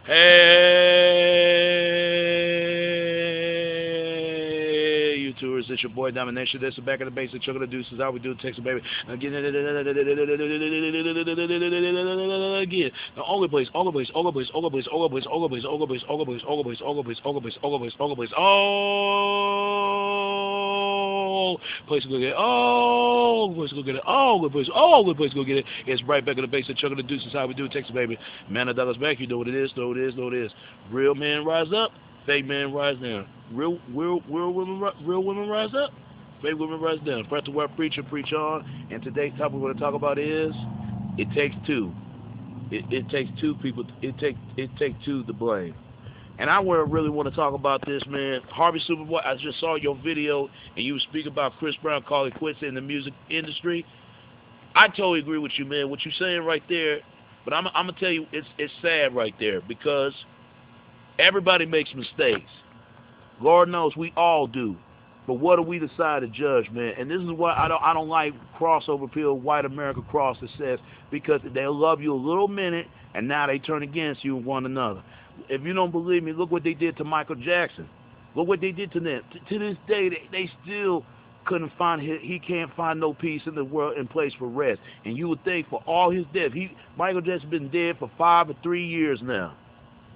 Hey, YouTubers, it's your boy Domination. This is back in the basic chuck of the deuces. How we do, Texas baby. Again, again. The only place, all the place, all the place, all the place, all the place, all the place, all the place, all the place, all the place, all the place, all the place, all the place, all the place, all place to go get it. Oh, place to go get it. Oh, good place. Oh, good place to go get it. It's right back in the basic chuck of the deuces. How we do, Texas baby. Man of dollars back. You know what it is. Know what it is. Know what it is. Real men rise up. Fake men rise down. Real women rise up. Fake women rise down. Press the word preacher, preach on. And today's topic we're going to talk about is it takes two. It takes two people. It takes two to blame. And I really want to talk about this, man. Harvey Superboy, I just saw your video, and you speak about Chris Brown calling quits in the music industry. I totally agree with you, man. What you're saying right there, but I'm gonna tell you, it's sad right there because everybody makes mistakes. Lord knows we all do. But what do we decide to judge, man? And this is why I don't like crossover appeal, white America cross that says because they'll love you a little minute and now they turn against you and one another. If you don't believe me, look what they did to Michael Jackson. Look what they did to them. To this day, they still couldn't find he can't find no peace in the world and place for rest. And you would think for all his death, Michael Jackson's been dead for 5 or 3 years now,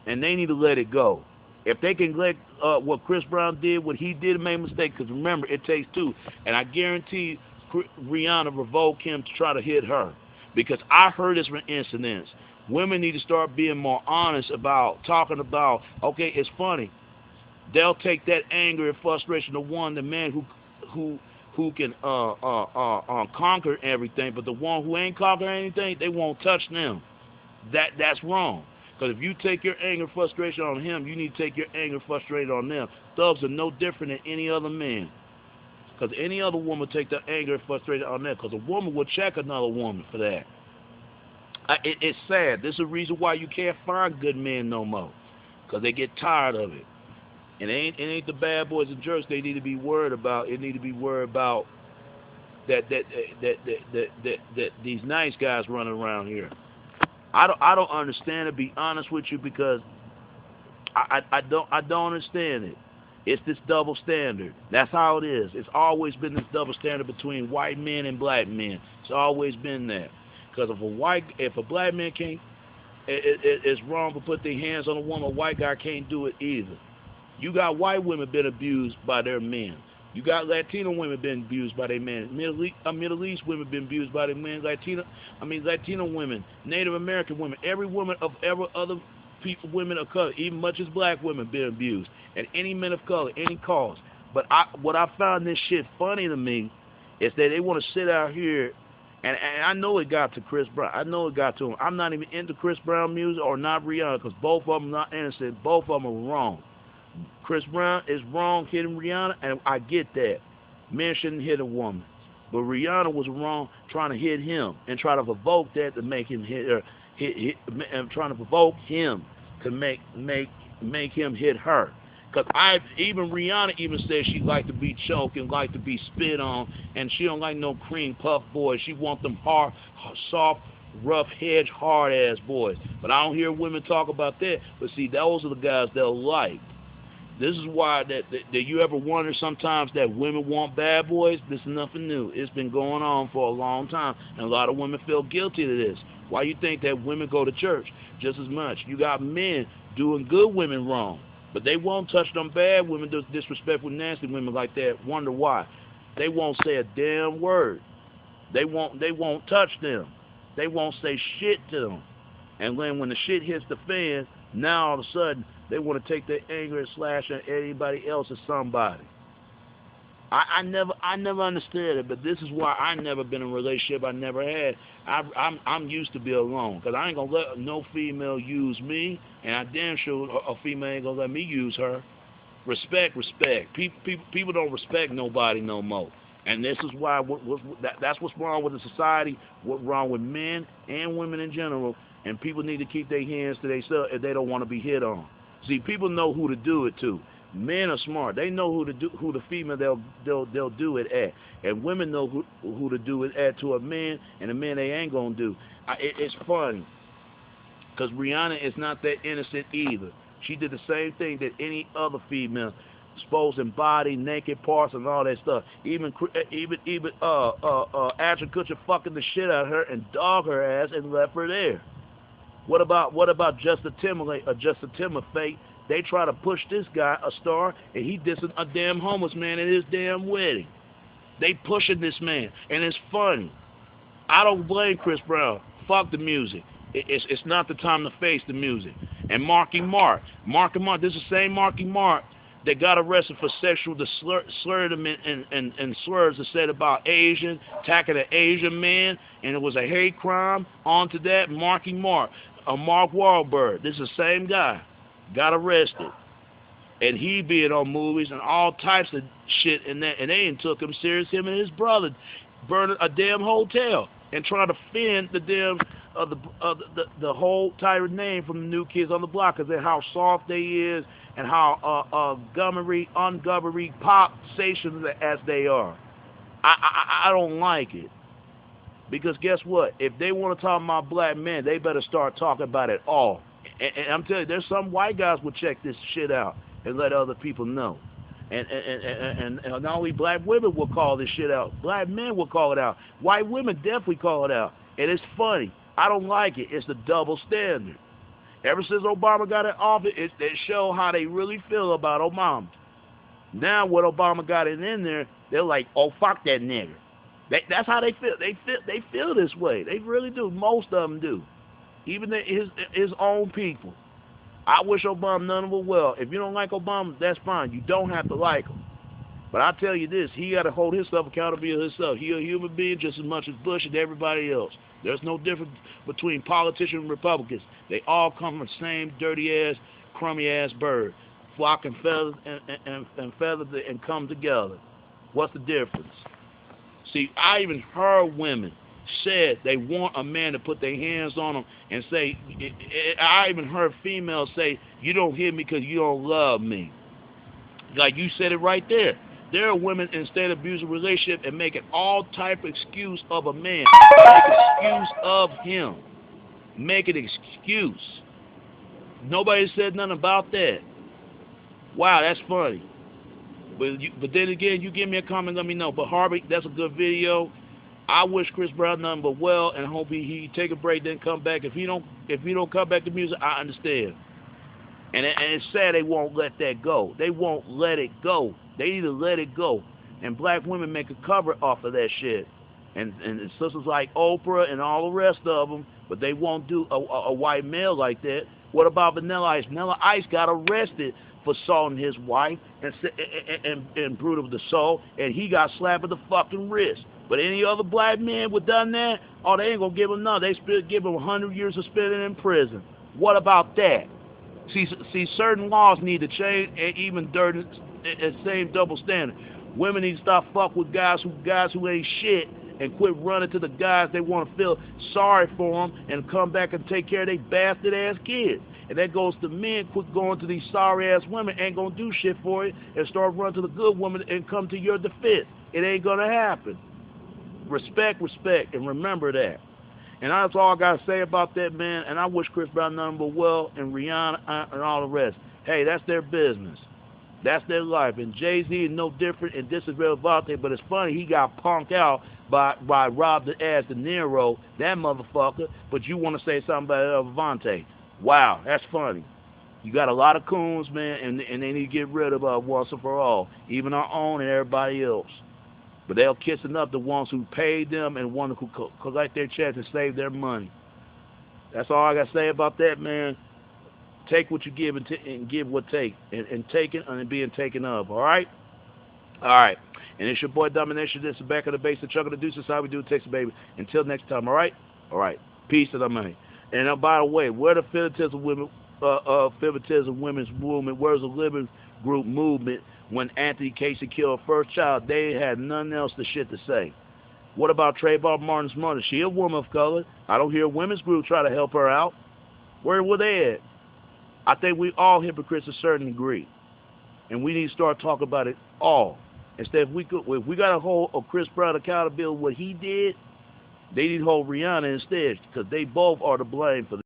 and they need to let it go. If they can let what Chris Brown did, what he did, made a mistake. Because remember, it takes two, and I guarantee Rihanna revoked him to try to hit her. Because I heard this from incidents. Women need to start being more honest about talking about. Okay, it's funny. They'll take that anger and frustration of the man who can conquer everything, but the one who ain't conquer anything, they won't touch them. That's wrong. Because if you take your anger and frustration on him, you need to take your anger and frustration on them. Thugs are no different than any other man. Because any other woman take their anger and frustration on them. Because a woman will check another woman for that. It's sad. This is the reason why you can't find good men no more. Because they get tired of it. And it ain't the bad boys and jerks they need to be worried about. It need to be worried about that these nice guys running around here. I don't understand, to be honest with you, because I don't understand it. It's this double standard. That's how it is. It's always been this double standard between white men and black men. It's always been that. Because if a black man can't, it's wrong to put their hands on a woman. A white guy can't do it either. You got white women being abused by their men. You got Latino women being abused by their men. Middle East women being abused by their men. Latino women, Native American women, every woman of every other people, women of color, even much as black women being abused, and any men of color, any cause. But what I found this shit funny to me is that they want to sit out here, and I know it got to Chris Brown. I know it got to him. I'm not even into Chris Brown music or not Rihanna because both of them are not innocent. Both of them are wrong. Chris Brown is wrong hitting Rihanna, and I get that. Men shouldn't hit a woman. But Rihanna was wrong trying to hit him and try to provoke that to make him hit her. And trying to provoke him to make him hit her. Because even Rihanna even said she like to be choked and like to be spit on, and she don't like no cream puff boys. She want them hard, soft, rough, hedge, hard ass boys. But I don't hear women talk about that. But see, those are the guys they'll like. This is why that you ever wonder sometimes that women want bad boys? This is nothing new. It's been going on for a long time, and a lot of women feel guilty to this. Why you think that women go to church just as much? You got men doing good women wrong, but they won't touch them bad women, those disrespectful, nasty women like that. Wonder why? They won't say a damn word. They won't touch them. They won't say shit to them. And then when the shit hits the fan, now all of a sudden they want to take their anger and slash at anybody else or somebody. I never understood it, but this is why I never been in a relationship. I never had. I'm used to be alone because I ain't gonna let no female use me, and I damn sure a female ain't gonna let me use her. Respect. People don't respect nobody no more. And this is why that's what's wrong with the society. What's wrong with men and women in general. And people need to keep their hands to themselves if they don't want to be hit on. See, people know who to do it to. Men are smart. They know who the female they'll do it at. And women know who to do it at to a man, and a man they ain't gonna do. It's funny. Because Rihanna is not that innocent either. She did the same thing that any other female, exposing body, naked parts, and all that stuff. Even Ashton Kutcher fucking the shit out of her and dog her ass and left her there. What about Justin Timberlake or Justin Timberlake? They try to push this guy, a star, and he dissing a damn homeless man at his damn wedding. They pushing this man, and it's funny. I don't blame Chris Brown. Fuck the music. It's not the time to face the music. And Marky Mark, this is the same Marky Mark that got arrested for sexual slurred and slurs that said about Asian, attacking an Asian man, and it was a hate crime. On to that, Marky Mark, Mark Wahlberg, this is the same guy, got arrested. And he being on movies and all types of shit and that, and they ain't took him serious. Him and his brother burning a damn hotel and trying to fend the damn the whole entire name from the New Kids on the Block, because of how soft they is and how ungoverned pop stations as they are. I don't like it, because guess what? If they want to talk about black men, they better start talking about it all. And I'm telling you, there's some white guys will check this shit out and let other people know. And not only black women will call this shit out, black men will call it out. White women definitely call it out. And it's funny. I don't like it. It's the double standard. Ever since Obama got in office, it showed how they really feel about Obama. Now, when Obama got it in there, they're like, oh, fuck that nigger. That's how they feel. They feel this way. They really do. Most of them do. Even his own people. I wish Obama none but well. If you don't like Obama, that's fine. You don't have to like him. But I tell you this, he got to hold himself accountable to himself. He a human being just as much as Bush and everybody else. There's no difference between politicians and Republicans. They all come from the same dirty-ass, crummy-ass bird. Flock and feathers and feathers and come together. What's the difference? See, I even heard women said they want a man to put their hands on them and say, I even heard females say, you don't hit me because you don't love me. Like you said it right there. There are women in state abusive relationship and making all type of excuse of a man. Make excuse of him. Make an excuse. Nobody said nothing about that. Wow, that's funny. But then again, you give me a comment, let me know. But Harvey, that's a good video. I wish Chris Brown nothing but well, and hope he take a break, then come back. If he don't come back to music, I understand. And it's sad they won't let that go. They won't let it go. They need to let it go. And black women make a cover off of that shit. And sisters like Oprah and all the rest of them, but they won't do a white male like that. What about Vanilla Ice? Vanilla Ice got arrested for assaulting his wife and brutal the soul, and he got slapped at the fucking wrist. But any other black man would done that, oh, they ain't gonna give him none. They give him 100 years of spending in prison. What about that? See, certain laws need to change, and even dirty, and same double standard. Women need to stop fuck with guys who ain't shit, and quit running to the guys they want to feel sorry for them and come back and take care of their bastard ass kids. And that goes to men, quit going to these sorry ass women, ain't gonna do shit for it, and start running to the good woman and come to your defense. It ain't gonna happen. Respect, and remember that. And that's all I got to say about that, man. And I wish Chris Brown nothing but well, and Rihanna and all the rest. Hey, that's their business. That's their life. And Jay-Z is no different, and this is real Vante, but it's funny, he got punked out by Rob the Ass De Niro, that motherfucker, but you want to say something about Vante. Wow, that's funny. You got a lot of coons, man, and they need to get rid of once and for all, even our own and everybody else. But they'll kissing up the ones who paid them and ones who collect their checks and save their money. That's all I got to say about that, man. Take what you give and give what take. And taking and being taken of, all right? All right. And it's your boy Domination. This is Back of the Base, the Chuck of the Deuce. That's how we do it, Texas, baby. Until next time, all right? All right. Peace to the money. And by the way, where the Favoritism Women's Movement, where's the Living Group movement? When Anthony Casey killed her first child, they had nothing else to say. What about Trayvon Martin's mother? She a woman of color. I don't hear a women's group try to help her out. Where were they at? I think we all hypocrites to a certain degree. And we need to start talking about it all. Instead, if we got to hold Chris Brown accountable what he did, they need to hold Rihanna instead, because they both are to blame for